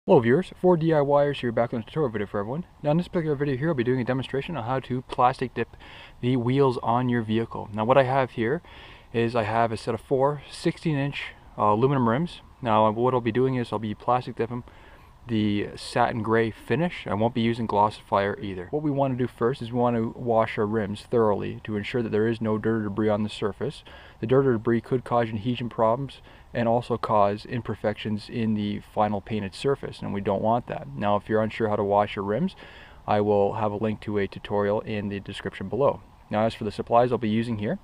Hello viewers, 4DIYers here back on the tutorial video for everyone. Now in this particular video here I'll be doing a demonstration on how to plastic dip the wheels on your vehicle. Now what I have here is I have a set of four 16-inch aluminum rims. Now what I'll be doing is I'll be plastic dipping the satin gray finish. I won't be using Glossifier either. What we want to do first is we want to wash our rims thoroughly to ensure that there is no dirt or debris on the surface. The dirt or debris could cause adhesion problems and also cause imperfections in the final painted surface, and we don't want that. Now if you're unsure how to wash your rims, I will have a link to a tutorial in the description below. Now as for the supplies I'll be using here,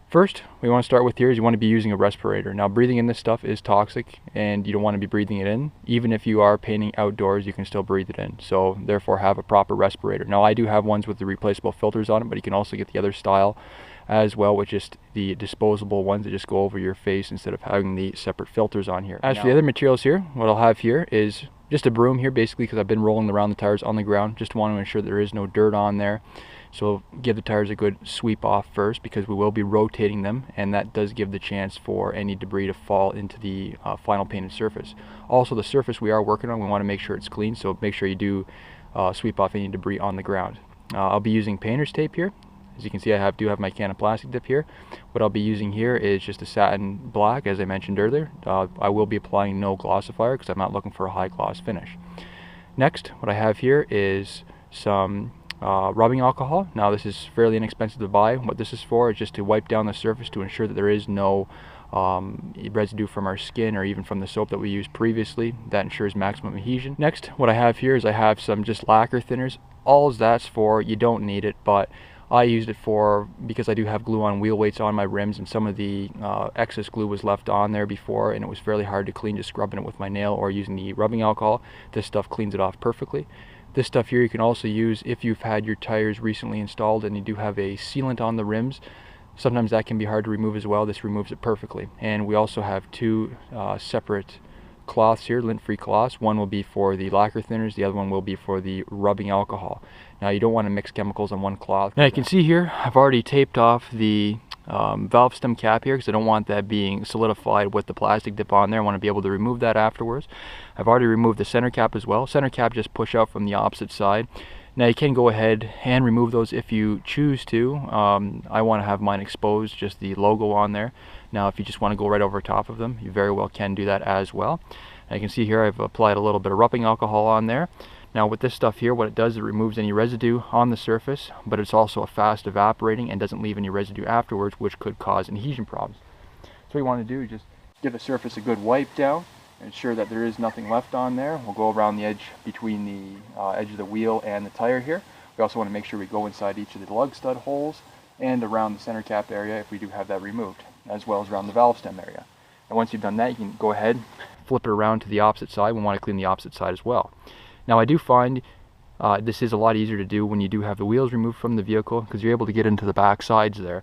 first, we want to start with here is you want to be using a respirator. Now breathing in this stuff is toxic and you don't want to be breathing it in. Even if you are painting outdoors, you can still breathe it in. So therefore have a proper respirator. Now I do have ones with the replaceable filters on it, but you can also get the other style as well, with just the disposable ones that just go over your face instead of having the separate filters on here. As for the other materials here, what I'll have here is just a broom here, basically because I've been rolling around the tires on the ground. Just want to ensure there is no dirt on there. So give the tires a good sweep off first, because we will be rotating them, and that does give the chance for any debris to fall into the final painted surface. Also the surface we are working on, we want to make sure it's clean, so make sure you do sweep off any debris on the ground. I'll be using painter's tape here. As you can see, I do have my can of plastic dip here. What I'll be using here is just a satin black, as I mentioned earlier. I will be applying no Glossifier because I'm not looking for a high gloss finish. Next, what I have here is some rubbing alcohol. Now this is fairly inexpensive to buy. What this is for is just to wipe down the surface to ensure that there is no residue from our skin or even from the soap that we used previously. That ensures maximum adhesion. Next, what I have here is I have some just lacquer thinners. All that's for, you don't need it, but I used it for because I do have glue on wheel weights on my rims, and some of the excess glue was left on there before, and it was fairly hard to clean just scrubbing it with my nail or using the rubbing alcohol. This stuff cleans it off perfectly. This stuff here you can also use if you've had your tires recently installed and you do have a sealant on the rims. Sometimes that can be hard to remove as well. This removes it perfectly. And we also have two separate cloths here, lint-free cloths. One will be for the lacquer thinners, the other one will be for the rubbing alcohol. Now you don't want to mix chemicals on one cloth. Now you can see here I've already taped off the valve stem cap here because I don't want that being solidified with the plastic dip on there. I want to be able to remove that afterwards. I've already removed the center cap as well. Center cap just push out from the opposite side. Now you can go ahead and remove those if you choose to. I want to have mine exposed, just the logo on there. Now if you just want to go right over top of them, you very well can do that as well. Now you can see here I've applied a little bit of rubbing alcohol on there. Now with this stuff here, what it does is it removes any residue on the surface, but it's also a fast evaporating and doesn't leave any residue afterwards, which could cause adhesion problems. So what you want to do is just give the surface a good wipe down, ensure that there is nothing left on there. We'll go around the edge between the edge of the wheel and the tire here. We also want to make sure we go inside each of the lug stud holes and around the center cap area if we do have that removed, as well as around the valve stem area. And once you've done that, you can go ahead, flip it around to the opposite side. We want to clean the opposite side as well. Now I do find this is a lot easier to do when you do have the wheels removed from the vehicle, because you're able to get into the back sides there.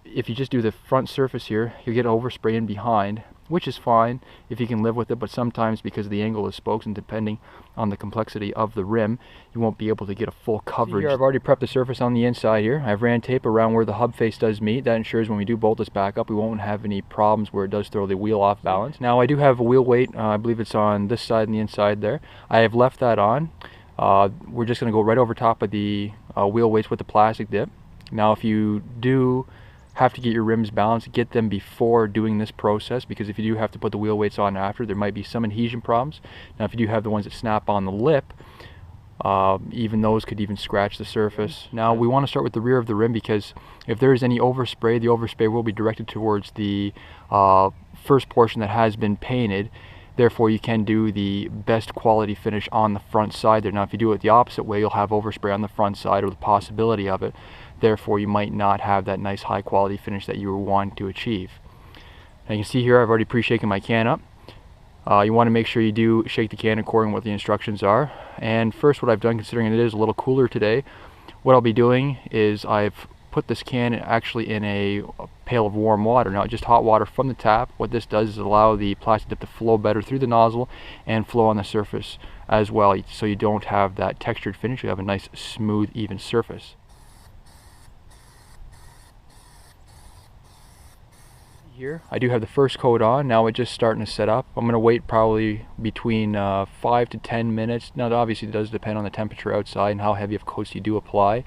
If you just do the front surface here, you get overspray in behind, which is fine if you can live with it, but sometimes because of the angle of the spokes and depending on the complexity of the rim, you won't be able to get a full coverage. Here I've already prepped the surface on the inside here. I've ran tape around where the hub face does meet. That ensures when we do bolt this back up, we won't have any problems where it does throw the wheel off balance. Now I do have a wheel weight, I believe it's on this side and the inside there. I have left that on. We're just going to go right over top of the wheel weights with the plastic dip. Now if you do have to get your rims balanced, get them before doing this process, because if you do have to put the wheel weights on after, there might be some adhesion problems. Now if you do have the ones that snap on the lip, even those could even scratch the surface. Now we want to start with the rear of the rim, because if there is any overspray, the overspray will be directed towards the first portion that has been painted. Therefore you can do the best quality finish on the front side there. Now if you do it the opposite way, you'll have overspray on the front side, or the possibility of it. Therefore you might not have that nice high quality finish that you were wanting to achieve. Now you can see here I've already pre-shaken my can up. You want to make sure you do shake the can according to what the instructions are. And first, what I've done, considering it is a little cooler today, what I'll be doing is I've put this can actually in a pail of warm water. Now just hot water from the tap. What this does is allow the plastic dip to flow better through the nozzle and flow on the surface as well, so you don't have that textured finish. You have a nice smooth even surface. Here, I do have the first coat on. Now it's just starting to set up. I'm going to wait probably between 5 to 10 minutes. Now obviously it does depend on the temperature outside and how heavy of coats you do apply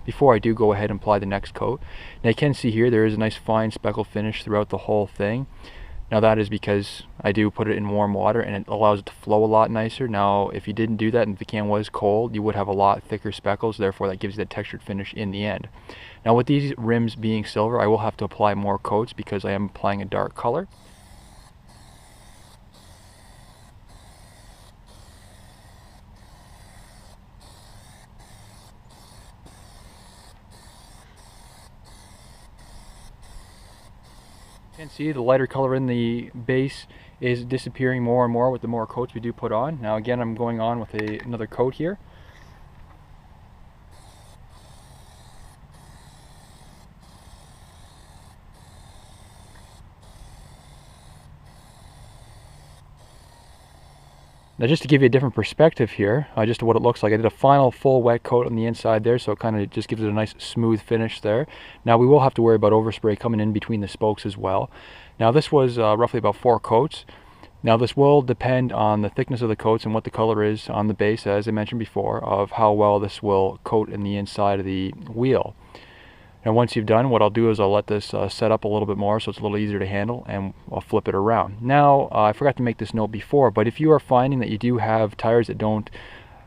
before I do go ahead and apply the next coat. Now you can see here there is a nice fine speckle finish throughout the whole thing. Now that is because I do put it in warm water and it allows it to flow a lot nicer. Now if you didn't do that and the can was cold, you would have a lot thicker speckles, therefore that gives you that textured finish in the end. Now with these rims being silver, I will have to apply more coats because I am applying a dark color. You can see the lighter color in the base is disappearing more and more with the more coats we do put on. Now again, I'm going on with another coat here. Now just to give you a different perspective here, just to what it looks like, I did a final full wet coat on the inside there, so it kind of just gives it a nice smooth finish there. Now we will have to worry about overspray coming in between the spokes as well. Now this was roughly about 4 coats. Now this will depend on the thickness of the coats and what the color is on the base, as I mentioned before, of how well this will coat in the inside of the wheel. And once you've done, what I'll do is I'll let this set up a little bit more so it's a little easier to handle, and I'll flip it around. Now, I forgot to make this note before, but if you are finding that you do have tires that don't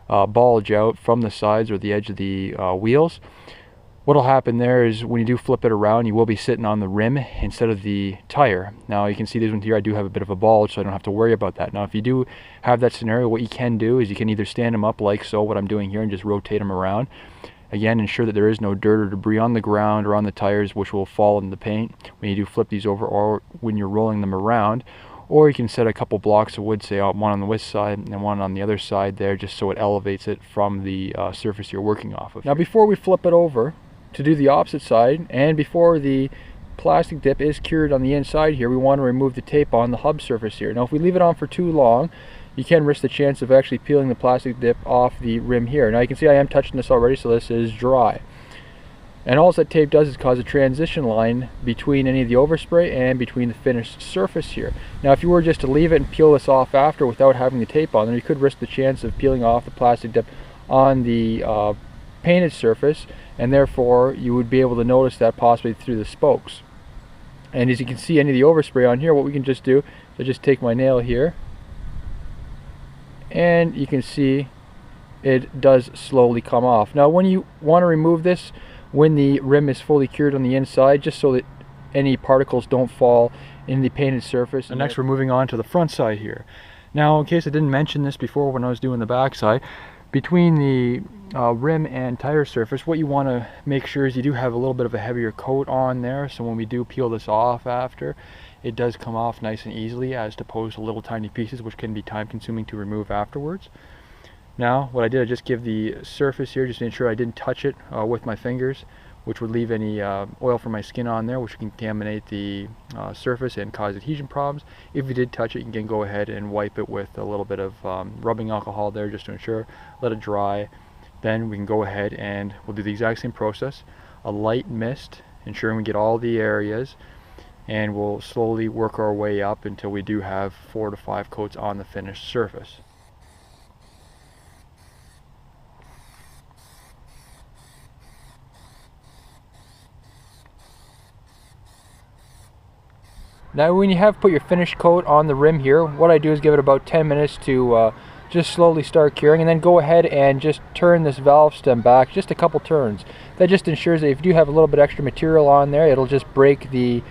bulge out from the sides or the edge of the wheels, what will happen there is when you do flip it around, you will be sitting on the rim instead of the tire. Now you can see these ones here, I do have a bit of a bulge, so I don't have to worry about that. Now if you do have that scenario, what you can do is you can either stand them up like so, what I'm doing here, and just rotate them around. Again, ensure that there is no dirt or debris on the ground or on the tires, which will fall in the paint when you do flip these over or when you're rolling them around. Or you can set a couple blocks of wood, say one on the west side and one on the other side there, just so it elevates it from the surface you're working off of. Now before we flip it over to do the opposite side, and before the plastic dip is cured on the inside here, we want to remove the tape on the hub surface here. Now if we leave it on for too long, you can risk the chance of actually peeling the plastic dip off the rim here. Now you can see I am touching this already, so this is dry. And all that tape does is cause a transition line between any of the overspray and between the finished surface here. Now if you were just to leave it and peel this off after without having the tape on there, you could risk the chance of peeling off the plastic dip on the painted surface, and therefore you would be able to notice that possibly through the spokes. And as you can see any of the overspray on here, what we can just do is I just take my nail here, and you can see it does slowly come off. Now when you want to remove this when the rim is fully cured on the inside, just so that any particles don't fall in the painted surface. And next we're moving on to the front side here. Now in case I didn't mention this before when I was doing the back side, between the rim and tire surface, what you want to make sure is you do have a little bit of a heavier coat on there, so when we do peel this off after, it does come off nice and easily, as opposed to little tiny pieces which can be time consuming to remove afterwards. Now what I did, I just give the surface here, just to ensure I didn't touch it with my fingers, which would leave any oil from my skin on there, which would contaminate the surface and cause adhesion problems. If you did touch it, you can go ahead and wipe it with a little bit of rubbing alcohol there, just to ensure, let it dry. Then we can go ahead and we'll do the exact same process, a light mist, ensuring we get all the areas, and we'll slowly work our way up until we do have 4 to 5 coats on the finished surface. Now when you have put your finished coat on the rim here, what I do is give it about 10 minutes to just slowly start curing, and then go ahead and just turn this valve stem back just a couple turns. That just ensures that if you do have a little bit extra material on there, it'll just break the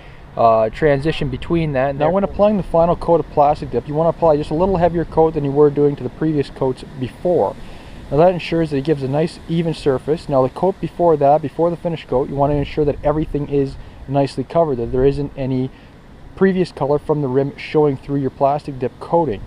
transition between that. Now when applying the final coat of plastic dip, you want to apply just a little heavier coat than you were doing to the previous coats before. Now that ensures that it gives a nice even surface. Now the coat before that, before the finished coat, you want to ensure that everything is nicely covered, that there isn't any previous color from the rim showing through your plastic dip coating.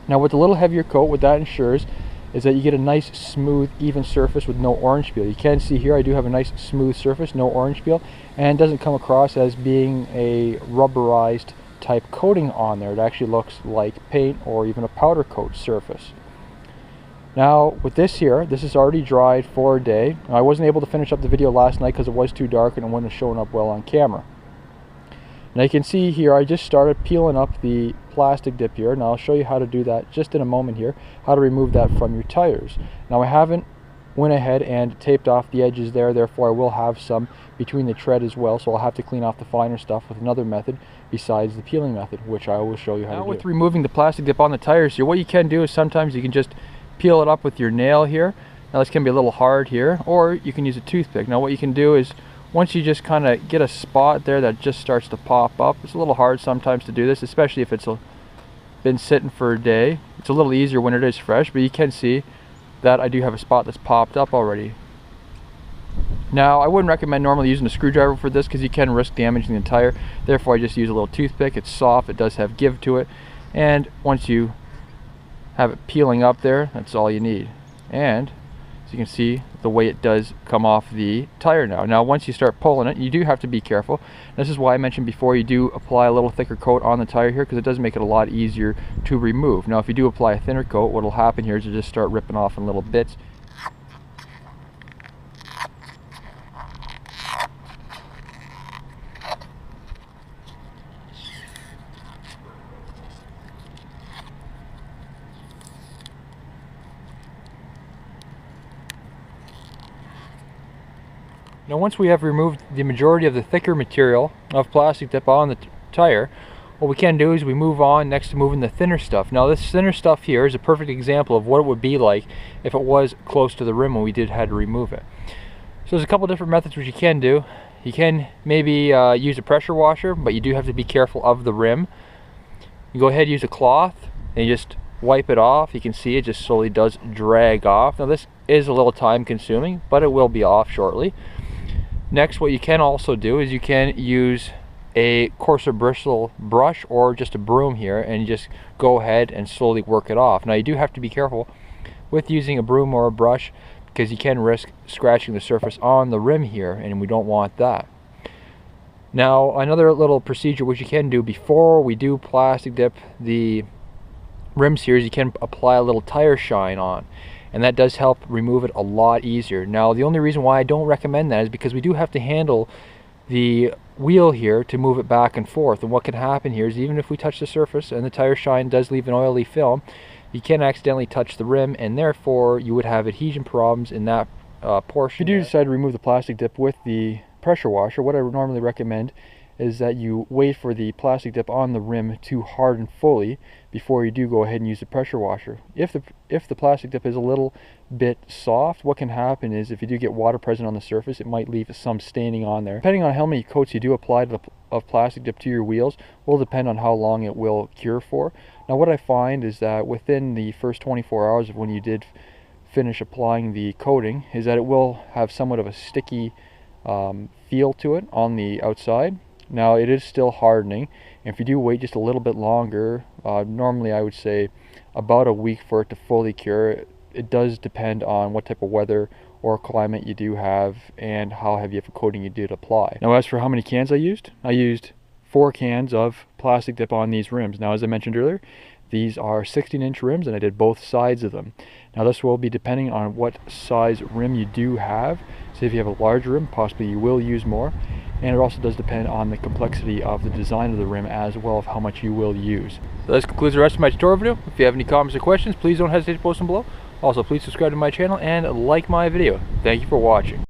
Now with the little heavier coat, what that ensures is that you get a nice smooth even surface with no orange peel. You can see here I do have a nice smooth surface, no orange peel, and it doesn't come across as being a rubberized type coating on there. It actually looks like paint or even a powder coat surface. Now with this here, this is already dried for a day. I wasn't able to finish up the video last night because it was too dark and it wouldn't have shown up well on camera. Now you can see here I just started peeling up the plastic dip here. Now I'll show you how to do that just in a moment here, how to remove that from your tires. Now I haven't went ahead and taped off the edges there, therefore I will have some between the tread as well, so I'll have to clean off the finer stuff with another method besides the peeling method, which I will show you how to do. Now with removing the plastic dip on the tires here, what you can do is sometimes you can just peel it up with your nail here. Now this can be a little hard here, or you can use a toothpick. Now what you can do is, once you just kind of get a spot there that just starts to pop up, it's a little hard sometimes to do this, especially if it's been sitting for a day. It's a little easier when it is fresh, but you can see that I do have a spot that's popped up already. Now I wouldn't recommend normally using a screwdriver for this because you can risk damaging the tire. Therefore I just use a little toothpick. It's soft, it does have give to it, and once you have it peeling up there, that's all you need. And as you can see, the way it does come off the tire now. Now once you start pulling it, you do have to be careful. This is why I mentioned before you do apply a little thicker coat on the tire here, because it does make it a lot easier to remove. Now if you do apply a thinner coat, what will happen here is it'll just start ripping off in little bits. Now once we have removed the majority of the thicker material of plastic dip on the tire, what we can do is we move on next to moving the thinner stuff. Now this thinner stuff here is a perfect example of what it would be like if it was close to the rim when we had to remove it. So there's a couple different methods which you can do. You can maybe use a pressure washer, but you do have to be careful of the rim. You go ahead and use a cloth and you just wipe it off. You can see it just slowly does drag off. Now this is a little time consuming, but it will be off shortly. Next, what you can also do is you can use a coarser bristle brush or just a broom here, and you just go ahead and slowly work it off. Now you do have to be careful with using a broom or a brush because you can risk scratching the surface on the rim here, and we don't want that. Now another little procedure which you can do before we do plastic dip the rims here is you can apply a little tire shine on, and that does help remove it a lot easier. Now the only reason why I don't recommend that is because we do have to handle the wheel here to move it back and forth, and what can happen here is even if we touch the surface and the tire shine does leave an oily film, you can accidentally touch the rim, and therefore you would have adhesion problems in that portion. If you do decide to remove the plastic dip with the pressure washer, what I would normally recommend is that you wait for the plastic dip on the rim to harden fully before you do go ahead and use the pressure washer. If the plastic dip is a little bit soft, what can happen is if you do get water present on the surface, it might leave some staining on there. Depending on how many coats you do apply of plastic dip to your wheels will depend on how long it will cure for. Now what I find is that within the first 24 hours of when you did finish applying the coating is that it will have somewhat of a sticky feel to it on the outside. Now it is still hardening, and if you do wait just a little bit longer, normally I would say about a week for it to fully cure. It does depend on what type of weather or climate you do have and how heavy of a coating you did apply. Now as for how many cans I used 4 cans of plastic dip on these rims. Now as I mentioned earlier, these are 16-inch rims and I did both sides of them. Now this will be depending on what size rim you do have. So if you have a large rim, possibly you will use more. And it also does depend on the complexity of the design of the rim as well as how much you will use. So this concludes the rest of my tutorial video. If you have any comments or questions, please don't hesitate to post them below. Also, please subscribe to my channel and like my video. Thank you for watching.